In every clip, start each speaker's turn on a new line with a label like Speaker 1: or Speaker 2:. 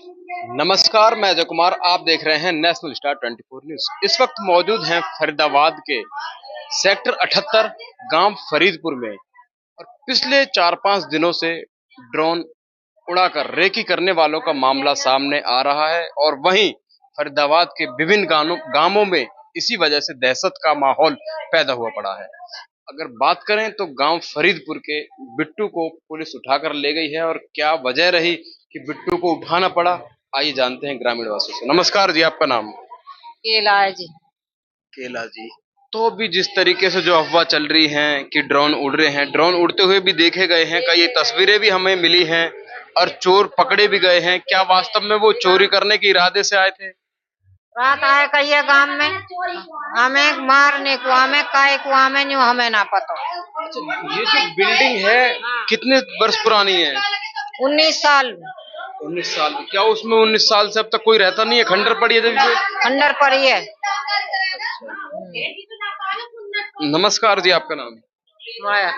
Speaker 1: नमस्कार, मैं अजय कुमार। आप देख रहे हैं नेशनल स्टार 24 न्यूज। इस वक्त मौजूद हैं फरीदाबाद के सेक्टर 78 गांव फरीदपुर में और पिछले 4-5 दिनों से ड्रोन उड़ाकर रेकी करने वालों का मामला सामने आ रहा है और वहीं फरीदाबाद के विभिन्न गांवों में इसी वजह से दहशत का माहौल पैदा हुआ पड़ा है। अगर बात करें तो गांव फरीदपुर के बिट्टू को पुलिस उठाकर ले गई है और क्या वजह रही कि बिट्टू को उठाना पड़ा, आइए जानते हैं ग्रामीण वासियों से। नमस्कार जी, आपका नाम?
Speaker 2: केला है जी।
Speaker 1: केला जी। तो अभी जिस तरीके से जो अफवाह चल रही हैं कि ड्रोन उड़ रहे हैं, ड्रोन उड़ते हुए भी देखे गए हैं, कई तस्वीरें भी हमें मिली हैं और चोर पकड़े भी गए हैं। क्या वास्तव में वो चोरी करने के इरादे से आए थे?
Speaker 2: रात आए कहिए गांव में, हमें मारने को, हमें काय को, हमें नहीं, हमें ना पता।
Speaker 1: अच्छा, ये जो बिल्डिंग है कितने वर्ष पुरानी है?
Speaker 2: 19 साल।
Speaker 1: 19 साल। क्या उसमें 19 साल से अब तक कोई रहता नहीं है? खंडर पड़ी है जब से?
Speaker 2: खंडर पड़ी है।
Speaker 1: नमस्कार जी, आपका नाम?
Speaker 2: माया।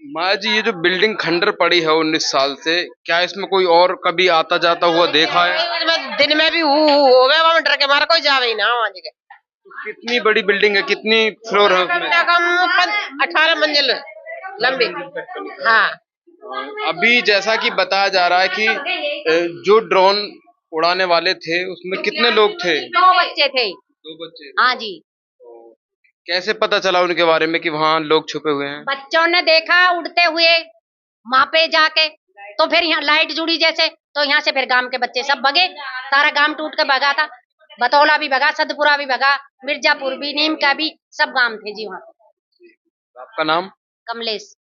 Speaker 1: माया जी, ये जो बिल्डिंग खंडर पड़ी है 19 साल से, क्या इसमें कोई और कभी आता जाता हुआ देखा है?
Speaker 2: दिन में भी होवे, वहां डर के मारा कोई जावे ही ना वहां जगह।
Speaker 1: कितनी बड़ी बिल्डिंग है, कितनी फ्लोर है उसमें?
Speaker 2: 18 मंजिल लंबी। हाँ।
Speaker 1: अभी जैसा कि बताया जा रहा है कि जो ड्रोन उड़ाने वाले थे उसमें कितने लोग थे?
Speaker 2: 2 बच्चे थे।
Speaker 1: 2 बच्चे?
Speaker 2: हाँ जी।
Speaker 1: कैसे पता चला उनके बारे में कि वहाँ लोग छुपे हुए हैं?
Speaker 2: बच्चों ने देखा उड़ते हुए वहां पे जाके, तो फिर यहाँ लाइट जुड़ी जैसे, तो यहाँ से फिर गांव के बच्चे सब भगे। सारा गांव टूट के भगा था। बतौला भी भगा, सदपुरा भी भगा, मिर्जापुर भी, नीम का भी, सब गांव थे जी वहाँ पे।
Speaker 1: आपका नाम?
Speaker 2: कमलेश।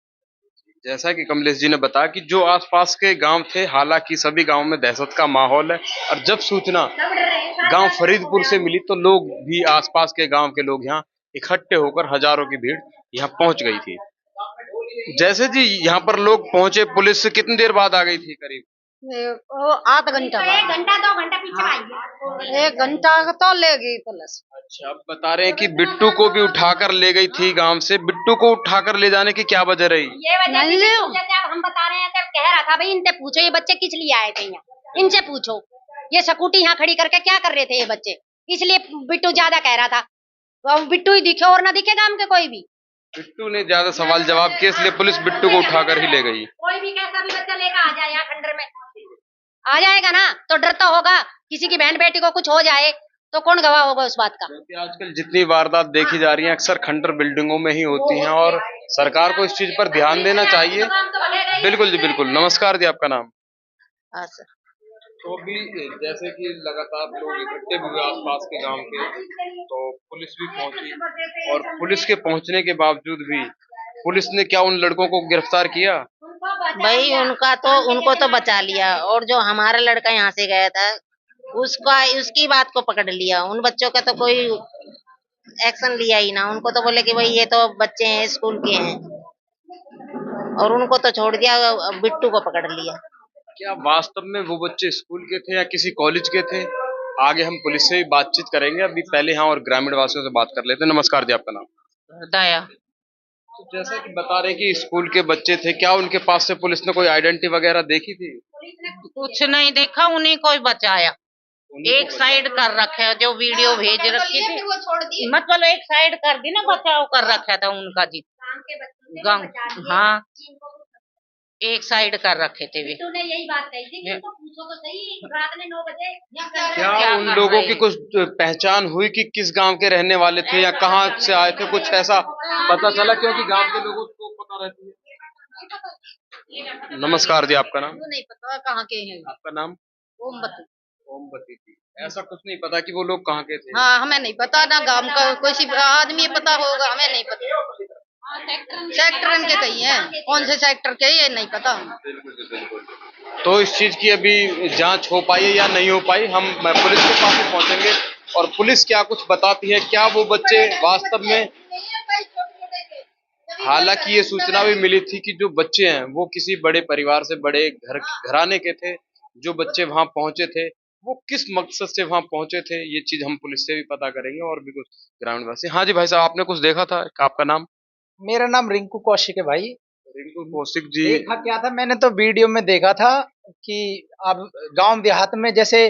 Speaker 1: जैसा कि कमलेश जी ने बताया कि जो आसपास के गांव थे, हालांकि सभी गांव में दहशत का माहौल है और जब सूचना गांव फरीदपुर से मिली तो लोग भी, आसपास के गांव के लोग यहाँ इकट्ठे होकर हजारों की भीड़ यहाँ पहुंच गई थी। जैसे जी यहाँ पर लोग पहुंचे, पुलिस से कितनी देर बाद आ गई थी करीब?
Speaker 2: आधा घंटा, 1 घंटा 2 घंटा पीछे आई है। 1 घंटा तो ले गई पुलिस।
Speaker 1: अच्छा, अब बता रहे हैं कि बिट्टू को भी उठाकर ले गई थी गांव से। बिट्टू को उठाकर ले जाने की क्या वजह रही?
Speaker 2: ये वजह जैसे अब हम बता रहे हैं, कह रहा था भाई इनसे पूछो ये बच्चे किस लिए आए थे यहाँ, इनसे पूछो ये स्कूटी यहाँ खड़ी करके क्या कर रहे थे ये बच्चे, इसलिए बिट्टू ज्यादा कह रहा था। तो बिट्टू ही दिखे और ना दिखे गांव के कोई भी।
Speaker 1: बिट्टू ने ज्यादा सवाल जवाब किए इसलिए पुलिस बिट्टू को उठाकर ही ले गई।
Speaker 2: कोई भी कैसा भी बच्चा लेकर आ जाए यहाँ खंडर में, आ जाएगा ना तो डरता होगा, किसी की बहन बेटी को कुछ हो जाए तो कौन गवाह होगा उस बात का?
Speaker 1: क्योंकि आजकल जितनी वारदात देखी जा रही हैं अक्सर खंडर बिल्डिंगों में ही होती हैं और सरकार को इस चीज पर ध्यान देना चाहिए। बिल्कुल जी, बिल्कुल। नमस्कार जी, आपका नाम? तो भी जैसे कि लगातार लोग इकट्ठे हुए आसपास के गांव के, तो पुलिस भी पहुंची और पुलिस के पहुंचने के बावजूद भी पुलिस ने क्या उन लड़कों को गिरफ्तार किया?
Speaker 2: भाई उनको तो बचा लिया, और जो हमारा लड़का यहाँ से गया था उसकी बात को पकड़ लिया। उन बच्चों का तो कोई एक्शन लिया ही ना। उनको तो बोले कि भाई ये तो बच्चे हैं, स्कूल के हैं, और उनको तो छोड़ दिया, बिट्टू को पकड़ लिया।
Speaker 1: क्या वास्तव में वो बच्चे स्कूल के थे या किसी कॉलेज के थे? आगे हम पुलिस से भी बातचीत करेंगे, अभी पहले यहाँ और ग्रामीण वासियों से बात कर लेते हैं। नमस्कार जी, आपका नाम?
Speaker 2: दया।
Speaker 1: तो जैसा कि बता रहे कि स्कूल के बच्चे थे, क्या उनके पास से पुलिस ने कोई आइडेंटिटी वगैरह देखी थी?
Speaker 2: कुछ नहीं देखा, उन्हीं को ही बचाया। एक साइड कर रखे, जो वीडियो भेज रखी थी, मतलब एक साइड कर दी ना, बचाव कर रखा था उनका जी गाँव। हाँ, एक साइड कर रखे थे वे। ने यही बात कही थी कि इनको पूछो तो सही, रात में 9 बजे
Speaker 1: क्या उन लोगों की कुछ पहचान हुई कि किस गांव के रहने वाले थे या कहाँ से आए थे? कुछ ऐसा पता चला? क्योंकि गांव के लोगों को पता रहती है। नमस्कार जी, आपका नाम?
Speaker 2: नहीं पता कहाँ के हैं।
Speaker 1: आपका नाम?
Speaker 2: ओमबती।
Speaker 1: ओमबती थी। ऐसा कुछ नहीं पता कि वो लोग कहाँ के थे?
Speaker 2: हाँ, हमें नहीं पता ना, गांव का कोई आदमी पता होगा, हमें नहीं पता। सेक्टर इनके कही है, कौन से सेक्टर के ये नहीं पता।
Speaker 1: बिल्कुल बिल्कुल। तो इस चीज की अभी जांच हो पाई है या नहीं हो पाई, हम पुलिस के पास भी पहुंचेंगे और पुलिस क्या कुछ बताती है, क्या वो बच्चे वास्तव में। हालांकि ये सूचना भी मिली थी कि जो बच्चे हैं वो किसी बड़े परिवार से, बड़े घराने के थे। जो बच्चे वहां पहुंचे थे वो किस मकसद से वहां पहुंचे थे, ये चीज हम पुलिस से भी पता करेंगे और भी कुछ ग्रामीण वासी। हाँ जी भाई साहब, आपने कुछ देखा था? आपका नाम?
Speaker 3: मेरा नाम रिंकू कौशिक है भाई।
Speaker 1: रिंकू कौशिक जी।
Speaker 3: देखा क्या था, मैंने तो वीडियो में देखा था कि अब गांव देहात में जैसे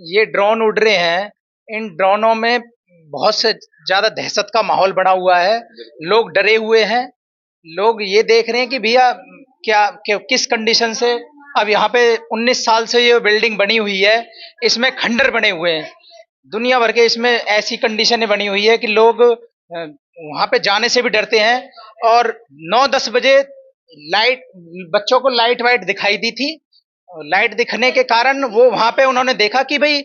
Speaker 3: ये ड्रोन उड़ रहे हैं, इन ड्रोनों में बहुत से ज्यादा दहशत का माहौल बना हुआ है। लोग डरे हुए हैं। लोग ये देख रहे हैं कि भैया किस कंडीशन से अब यहाँ पे 19 साल से ये बिल्डिंग बनी हुई है, इसमें खंडर बने हुए हैं। दुनिया भर के इसमें ऐसी कंडीशनें बनी हुई है कि लोग वहां पे जाने से भी डरते हैं। और 9-10 बजे लाइट, बच्चों को लाइट वाइट दिखाई दी थी। लाइट दिखने के कारण वो वहां पे उन्होंने देखा कि भाई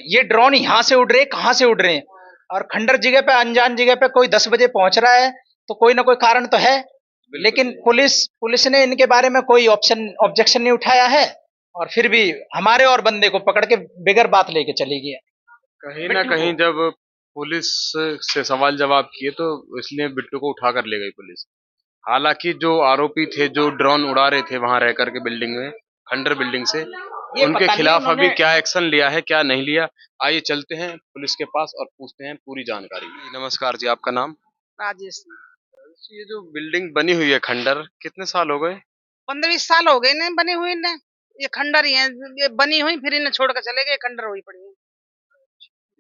Speaker 3: ये ड्रोन यहाँ से उड़ रहे हैं, कहाँ से उड़ रहे हैं। और खंडर जगह पे, अनजान जगह पे कोई 10 बजे पहुंच रहा है तो कोई ना कोई कारण तो है। लेकिन पुलिस ने इनके बारे में कोई ऑब्जेक्शन नहीं उठाया है, और फिर भी हमारे और बंदे को पकड़ के बिगर बात लेके चली गई।
Speaker 1: कहीं ना कहीं जब पुलिस से सवाल जवाब किए तो इसलिए बिट्टू को उठा कर ले गई पुलिस। हालांकि जो आरोपी थे, जो ड्रोन उड़ा रहे थे वहां रह करके बिल्डिंग में, खंडर बिल्डिंग से, उनके खिलाफ अभी क्या एक्शन लिया है, क्या नहीं लिया, आइए चलते हैं पुलिस के पास और पूछते हैं पूरी जानकारी। नमस्कार जी, आपका नाम?
Speaker 4: राजेश।
Speaker 1: ये जो बिल्डिंग बनी हुई है खंडर, कितने साल हो गए?
Speaker 4: 15-20 साल हो गए ने बनी हुई ने। ये खंडर ही है, ये बनी हुई फिर इन्हें छोड़ कर चले गए, खंडर हुई पड़ी है।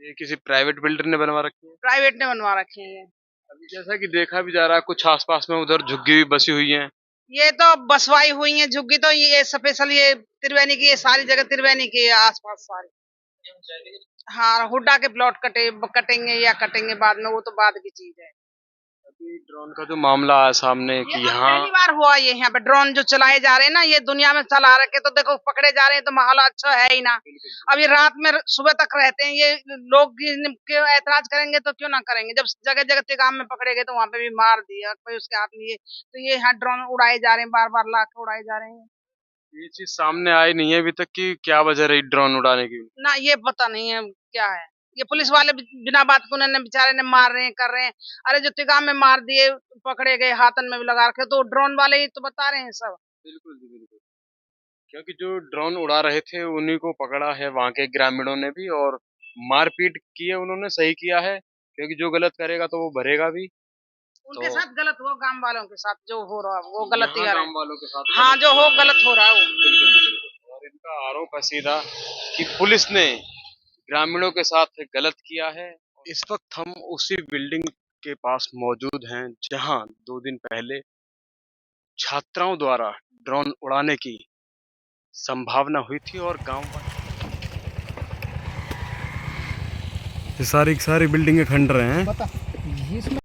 Speaker 1: ये किसी प्राइवेट बिल्डर ने बनवा रखी है?
Speaker 4: प्राइवेट ने बनवा रखी है।
Speaker 1: अभी जैसा कि देखा भी जा रहा है, कुछ आसपास में उधर झुग्गी भी बसी हुई है।
Speaker 4: ये तो बसवाई हुई है झुग्गी, तो ये स्पेशल ये त्रिवेणी की, ये सारी जगह त्रिवेणी की है आसपास सारी। हाँ, हुड्डा के प्लॉट कटेंगे या कटेंगे बाद में, वो तो बाद की चीज है।
Speaker 1: अभी ड्रोन का जो मामला आया सामने कि
Speaker 4: ये तो
Speaker 1: यहाँ
Speaker 4: पहली बार हुआ ये यहाँ पे ड्रोन जो चलाए जा रहे हैं ना, ये दुनिया में चला रखे, तो देखो पकड़े जा रहे हैं तो माहौल अच्छा है ही ना। अब ये रात में सुबह तक रहते हैं, ये लोग क्यों ऐतराज करेंगे, तो क्यों ना करेंगे। जब जगह जगह तिगाम में पकड़े गए तो वहां पे भी मार दिया कोई उसके हाथ में। ये तो ये यहाँ ड्रोन उड़ाए जा रहे हैं, बार बार ला के उड़ाए जा रहे हैं।
Speaker 1: ये चीज सामने आई नहीं है अभी तक कि क्या वजह रही ड्रोन उड़ाने की?
Speaker 4: ना ये पता नहीं है क्या है। ये पुलिस वाले बिना बात को उन्होंने बेचारे ने मार रहे हैं, कर रहे हैं। अरे जो तिगाम में मार दिए, पकड़े गए, हाथन में भी लगा रखे, तो ड्रोन वाले ही तो बता रहे हैं सब।
Speaker 1: बिल्कुल जी, बिल्कुल। क्योंकि जो ड्रोन उड़ा रहे थे उन्हीं को पकड़ा है वहां के ग्रामीणों ने भी, और मारपीट की है उन्होंने, सही किया है। क्योंकि जो गलत करेगा तो वो भरेगा भी।
Speaker 4: उनके
Speaker 1: तो
Speaker 4: साथ गलत हुआ, गांव वालों के साथ जो हो रहा है वो गलत ही
Speaker 1: यहाँ
Speaker 4: है।
Speaker 1: गांव वालों के साथ
Speaker 4: हाँ, जो हो गलत हो रहा है वो।
Speaker 1: बिल्कुल जी, बिल्कुल। और इनका आरोप है सीधा कि पुलिस ने ग्रामीणों के साथ गलत किया है। इस वक्त हम उसी बिल्डिंग के पास मौजूद हैं जहां 2 दिन पहले छात्राओं द्वारा ड्रोन उड़ाने की संभावना हुई थी, और गांव ये सारी बिल्डिंगें खंडर हैं।